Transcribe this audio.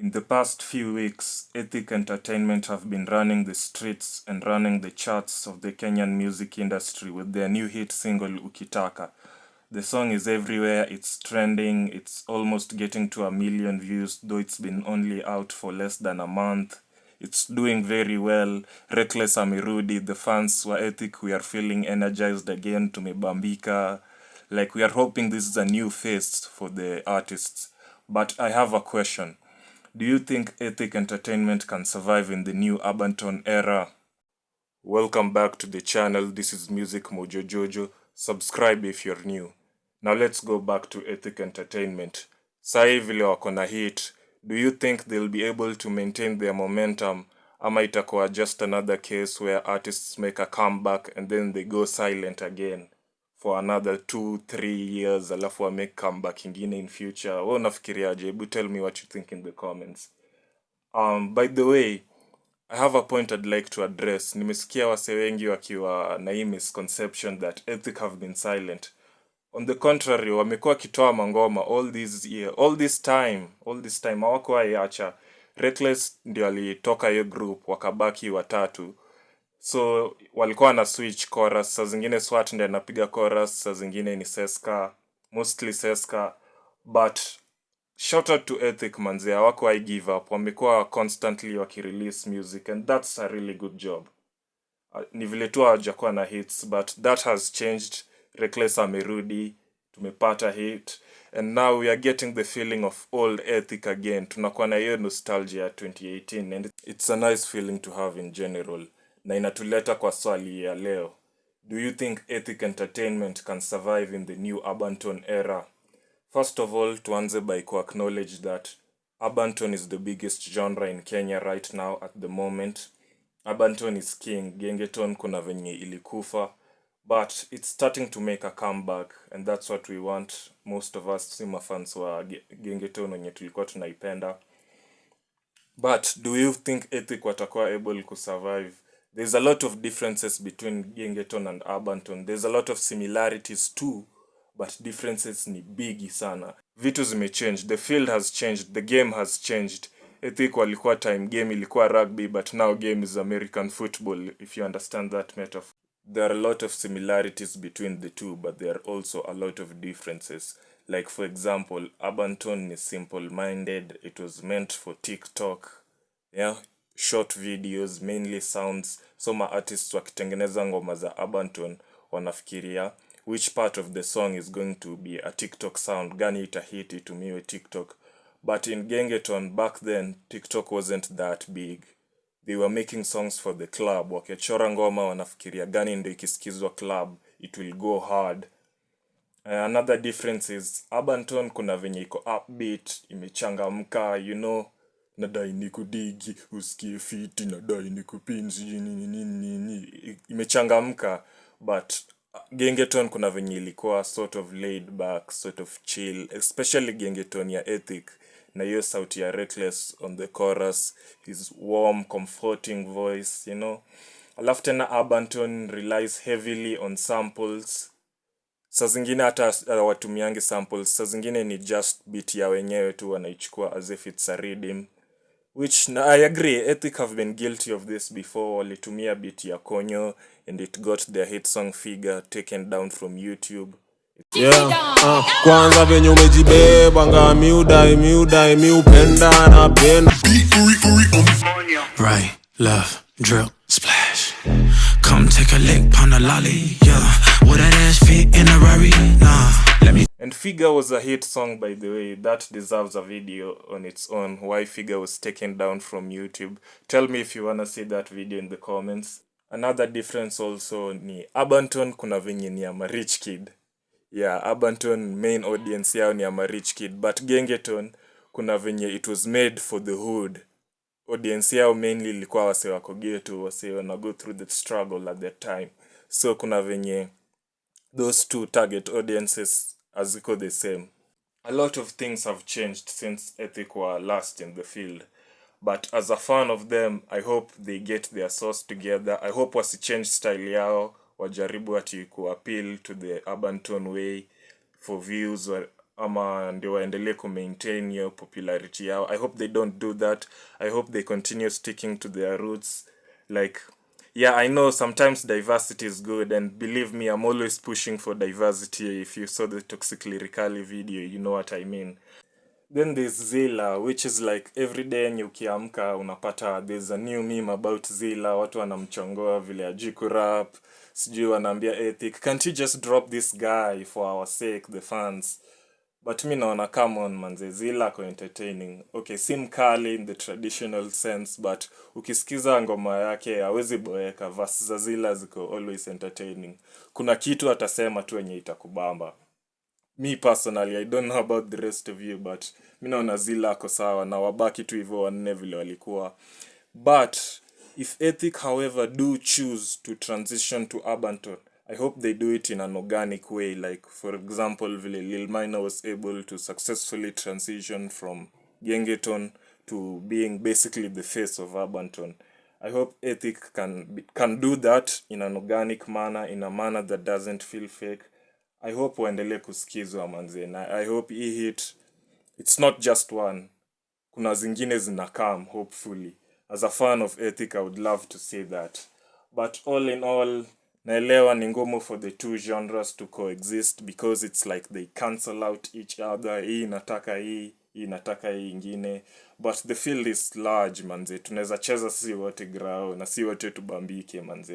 In the past few weeks, Ethic Entertainment have been running the streets and running the charts of the Kenyan music industry with their new hit single Ukitaka. The song is everywhere, it's trending, it's almost getting to 1 million views, though it's been only out for less than a month. It's doing very well. Reckless amerudi, the fans were Ethic, we are feeling energized again, tumebambika. Like we are hoping this is a new phase for the artists. But I have a question. Do you think Ethic Entertainment can survive in the new Arbantone era? Welcome back to the channel. This is Music Mojo Jojo. Subscribe if you're new. Now let's go back to Ethic Entertainment. Sai vile wako na hit. Do you think they'll be able to maintain their momentum? Ama itakuwa just another case where artists make a comeback and then they go silent again for another 2-3 years alafu wa make comeback ingine in future? Wewe unafikiriaje? Hebu tell me what you think in the comments. By the way, I have a point I'd like to address. Nimesikia wase wengi wakiwa na hii misconception that Ethic have been silent. On the contrary, wamekuwa wakitoa mangoma all this time hawakuwa iacha. Reckless ndio alitoka hiyo group, wakabaki watatu. So walikuwa na switch chorus, saa zingine Swat ndiye anapiga chorus, saa zingine ni Seska, mostly Seska. But shout out to Ethic manze, hawakuwahi give up, wamekuwa constantly wakirelease music and that's a really good job. Ni vile tu hawajakuwa na hits, but that has changed. Reckless amerudi, tumepata hit, and now we are getting the feeling of old Ethic again. Tunakuwa na hiyo nostalgia ya 2018 and it's a nice feeling to have in general. Na inatuleta kwa swali ya leo. Do you think Ethic Entertainment can survive in the new Arbantone era? First of all, tuanze by acknowledge that Arbantone is the biggest genre in Kenya right now at the moment. Arbantone is king. Gengetone kuna venye ilikufa, but it's starting to make a comeback and that's what we want. Most of us si mafans wa Gengetone wenye tulikuwa tunaipenda. But do you think Ethic watakuwa able to survive? There's a lot of differences between Gengetone and Arbantone. There's a lot of similarities too, but differences ni bigi sana. Vitu zimechange, the field has changed, the game has changed. Ethic walikuwa time game ilikuwa rugby, but now game is American football, if you understand that metaphor. There are a lot of similarities between the two, but there are also a lot of differences. Like for example, Arbantone is simple-minded. It was meant for TikTok. Yeah, short videos, mainly sounds. So ma artists wakitengeneza ngoma za Arbantone wanafikiria which part of the song is going to be a TikTok sound, gani itahit itumiwe TikTok. But in Gengetone back then, TikTok wasn't that big. They were making songs for the club. Wakichora ngoma wanafikiria gani ndio ikisikizwa club, it will go hard. Another difference is Arbantone kuna venye iko upbeat, imechangamka, you know, nadai nikudigi, usikie fiti, nadai nikupinzi, nini, imechangamka. But Gengetone kuna venye ilikuwa sort of laid back, sort of chill, especially Gengetone ya Ethic. Na hiyo sauti ya Reckless on the chorus, his warm, comforting voice, you know. Alafu tena Arbantone relies heavily on samples. Saa zingine hata watumiangi samples, saa zingine ni just beat ya wenyewe tu wanaichukua as if it's a rhythm. Which, I agree, Ethic have been guilty of this before. Walitumia beat ya Konyo and it got their hit song Figure taken down from YouTube. Yeah, kwanza venye umejibeba nga miudai miupenda na penda. Right, left, drip, splash. Come take a lick, pound a lolly, yeah. Would that ass fit in a Rari? Nah, let me. And Figure was a hit song, by the way. That deserves a video on its own. Why Figure was taken down from YouTube. Tell me if you wanna see that video in the comments. Another difference also ni Arbantone kuna venye ni ama rich kid. Yeah, Arbantone main audience yao ni ama rich kid. But Gengetone kuna venye it was made for the hood. Audience yao mainly ilikuwa wase wako ghetto, wase wana go through the struggle at that time. So kuna venye those two target audiences haziko the same. A lot of things have changed since Ethic were last in the field. But as a fan of them, I hope they get their source together. I hope wasichange style yao, wajaribu ati ku appeal to the Arbantone way for views ama ndio waendelee kumaintain hiyo popularity yao. I hope they don't do that. I hope they continue sticking to their roots. Like, yeah, I know sometimes diversity is good, and believe me, I'm always pushing for diversity. If you saw the Toxic Lyrically video, you know what I mean. Then there's Zilla, which is like every day yenye ukiamka unapata there's a new meme about Zilla, watu wanamchongoa vile ajui kurap, sijui wanaambia Ethic, can't you just drop this guy for our sake, the fans? But mi naona, come on manze, Zilla ako entertaining. Okay, si mkali in the traditional sense, but ukisikiza ngoma yake hawezi boeka. Verse za Zilla ziko always entertaining. Kuna kitu atasema tu yenye itakubamba. Me personally, I don't know about the rest of you, but mi naona Zilla ako sawa na wabaki tu hivyo wanne vile walikuwa. But if Ethic, however, do choose to transition to Arbantone, I hope they do it in an organic way. Like, for example, vile Lil Minor was able to successfully transition from Gengetone to being basically the face of Arbantone. I hope Ethic can do that in an organic manner, in a manner that doesn't feel fake. I hope waendelee kusikizwa manze, na I hope hii hit, it's not just one. Kuna zingine zinakam, hopefully. As a fan of Ethic, I would love to say that. But all in all, naelewa ni ngumu for the two genres to coexist because it's like they cancel out each other. Hii inataka hii inataka hii ingine. But the field is large manze. Tunaweza cheza si wote grao na si wote tubambike manze.